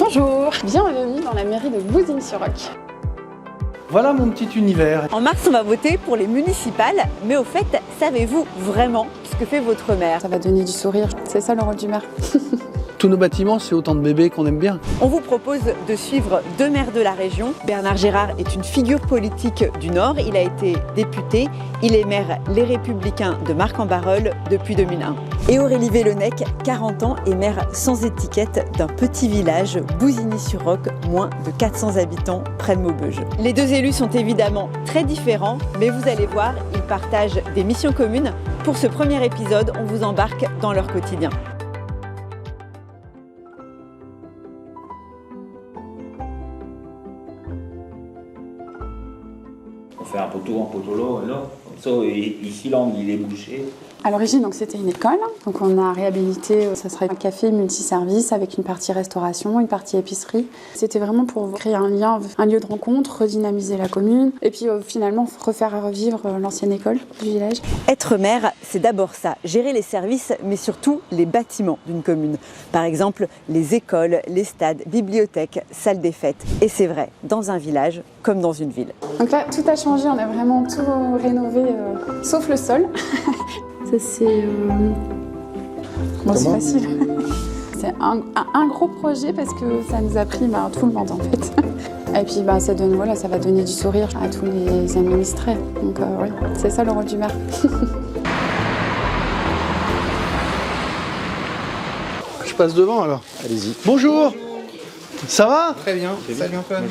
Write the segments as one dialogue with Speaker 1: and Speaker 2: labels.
Speaker 1: Bonjour, bienvenue dans la mairie de Bousignes-sur-Roc.
Speaker 2: Voilà mon petit univers.
Speaker 3: En mars, on va voter pour les municipales, mais au fait, savez-vous vraiment ce que fait votre maire?
Speaker 1: Ça va donner du sourire, c'est ça le rôle du maire.
Speaker 2: Tous nos bâtiments, c'est autant de bébés qu'on aime bien.
Speaker 3: On vous propose de suivre deux maires de la région. Bernard Gérard est une figure politique du Nord. Il a été député. Il est maire Les Républicains de Marcq-en-Barœul depuis 2001. Et Aurélie Vélonec, 40 ans, est maire sans étiquette d'un petit village, Bousignes-sur-Roc, moins de 400 habitants, près de Maubeuge. Les deux élus sont évidemment très différents, mais vous allez voir, ils partagent des missions communes. Pour ce premier épisode, on vous embarque dans leur quotidien.
Speaker 4: On fait un poteau l'eau, là. Comme ça, ici, l'angle, il est bouché.
Speaker 1: À l'origine, donc c'était une école, donc on a réhabilité, ça serait un café multiservice avec une partie restauration, une partie épicerie. C'était vraiment pour créer un lien, un lieu de rencontre, redynamiser la commune et puis finalement refaire revivre l'ancienne école du village.
Speaker 3: Être maire, c'est d'abord ça, gérer les services, mais surtout les bâtiments d'une commune. Par exemple, les écoles, les stades, bibliothèques, salles des fêtes. Et c'est vrai, dans un village comme dans une ville.
Speaker 1: Donc là, tout a changé, on a vraiment tout rénové, sauf le sol. Ça c'est... Bon, c'est facile. C'est un gros projet parce que ça nous a pris tout le monde en fait. Et puis ça donne, voilà, ça va donner du sourire à tous les administrés. Donc oui, c'est ça le rôle du maire.
Speaker 2: Je passe devant alors.
Speaker 5: Allez-y.
Speaker 2: Bonjour. Ça va?
Speaker 5: Très bien. Salut Antoine.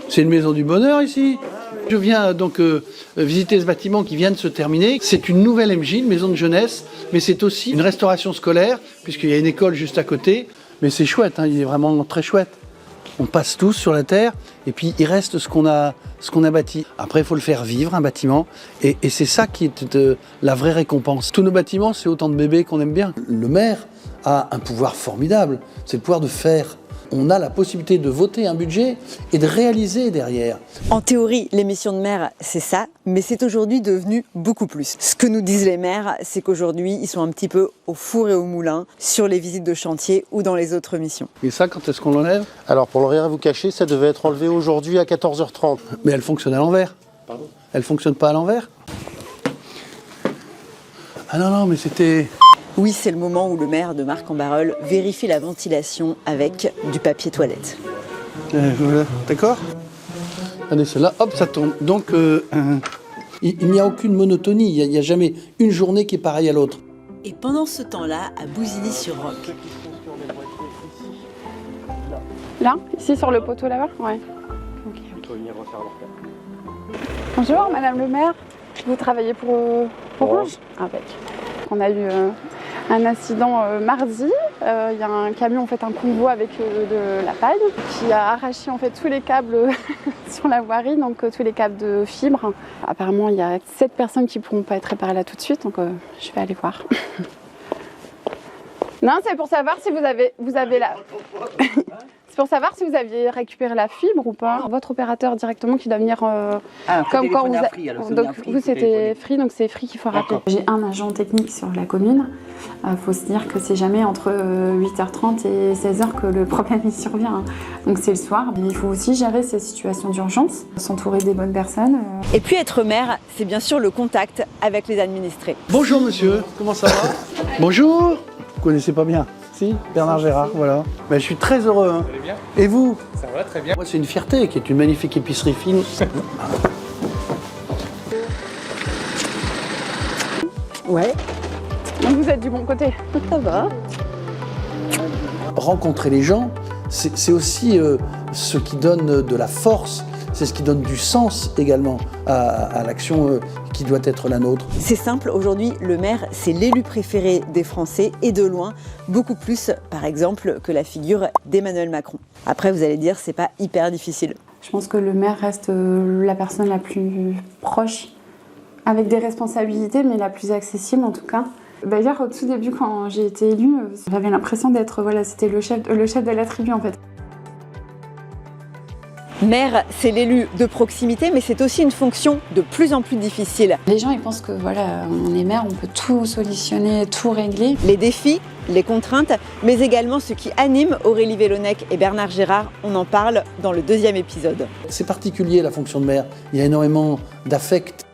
Speaker 2: C'est une maison du bonheur ici. Je viens donc visiter ce bâtiment qui vient de se terminer. C'est une nouvelle MJ, une maison de jeunesse, mais c'est aussi une restauration scolaire, puisqu'il y a une école juste à côté. Mais c'est chouette, il est vraiment très chouette. On passe tous sur la terre, et puis il reste ce qu'on a bâti. Après, il faut le faire vivre, un bâtiment, et c'est ça qui est la vraie récompense. Tous nos bâtiments, c'est autant de bébés qu'on aime bien. Le maire a un pouvoir formidable, c'est le pouvoir de faire. On a la possibilité de voter un budget et de réaliser derrière.
Speaker 3: En théorie, les missions de maire, c'est ça, mais c'est aujourd'hui devenu beaucoup plus. Ce que nous disent les maires, c'est qu'aujourd'hui, ils sont un petit peu au four et au moulin sur les visites de chantier ou dans les autres missions.
Speaker 2: Et ça, quand est-ce qu'on l'enlève?
Speaker 5: Alors pour ne rien vous cacher, ça devait être enlevé aujourd'hui à 14h30.
Speaker 2: Mais elle fonctionne à l'envers.
Speaker 5: Pardon?
Speaker 2: Elle fonctionne pas à l'envers? Ah non, mais c'était...
Speaker 3: Oui, c'est le moment où le maire de Marcq-en-Barœul vérifie la ventilation avec du papier toilette.
Speaker 2: Voilà, d'accord? Regardez, celle-là, hop, ça tombe. Donc, il n'y a aucune monotonie, il n'y a jamais une journée qui est pareille à l'autre.
Speaker 3: Et pendant ce temps-là, à Bousignes-sur-Roc.
Speaker 1: Là, ici sur le poteau là-bas? Ouais. Ok. Bonjour Madame le maire, vous travaillez pour Orange? Avec. On a eu un incident mardi, il y a un camion, en fait un convoi avec de la paille qui a arraché en fait tous les câbles sur la voirie, donc tous les câbles de fibre. Apparemment il y a 7 personnes qui ne pourront pas être réparées là tout de suite, donc je vais aller voir. Non, c'est pour savoir si vous avez la... C'est pour savoir si vous aviez récupéré la fibre ou pas. Votre opérateur directement qui doit venir comme quand vous donc vous c'était Free, donc c'est Free qu'il faut rappeler. J'ai un agent technique sur la commune. Faut se dire que c'est jamais entre 8h30 et 16h que le problème il survient. Donc c'est le soir. Il faut aussi gérer ces situations d'urgence, s'entourer des bonnes personnes.
Speaker 3: Et puis être maire, c'est bien sûr le contact avec les administrés.
Speaker 2: Bonjour monsieur, comment ça va? Bonjour. Vous connaissez pas bien? Si, Bernard Gérard, voilà. Ben, je suis très heureux. Hein.
Speaker 6: Vous allez bien?
Speaker 2: Et vous?
Speaker 6: Ça va, très bien.
Speaker 2: Moi, c'est une fierté qui est une magnifique épicerie fine.
Speaker 1: Ouais. Donc vous êtes du bon côté. Ça va.
Speaker 2: Rencontrer les gens, c'est aussi ce qui donne de la force, c'est ce qui donne du sens également à l'action qui doit être la nôtre.
Speaker 3: C'est simple, aujourd'hui, le maire, c'est l'élu préféré des Français et de loin, beaucoup plus, par exemple, que la figure d'Emmanuel Macron. Après, vous allez dire, c'est pas hyper difficile.
Speaker 1: Je pense que le maire reste la personne la plus proche, avec des responsabilités, mais la plus accessible en tout cas. D'ailleurs, au tout début, quand j'ai été élue, j'avais l'impression d'être, voilà, c'était le chef de la tribu en fait.
Speaker 3: Maire, c'est l'élu de proximité, mais c'est aussi une fonction de plus en plus difficile.
Speaker 6: Les gens, ils pensent que voilà, on est maire, on peut tout solutionner, tout régler.
Speaker 3: Les défis, les contraintes, mais également ce qui anime Aurélie Vellonec et Bernard Gérard, on en parle dans le 2e épisode.
Speaker 2: C'est particulier la fonction de maire, il y a énormément d'affect.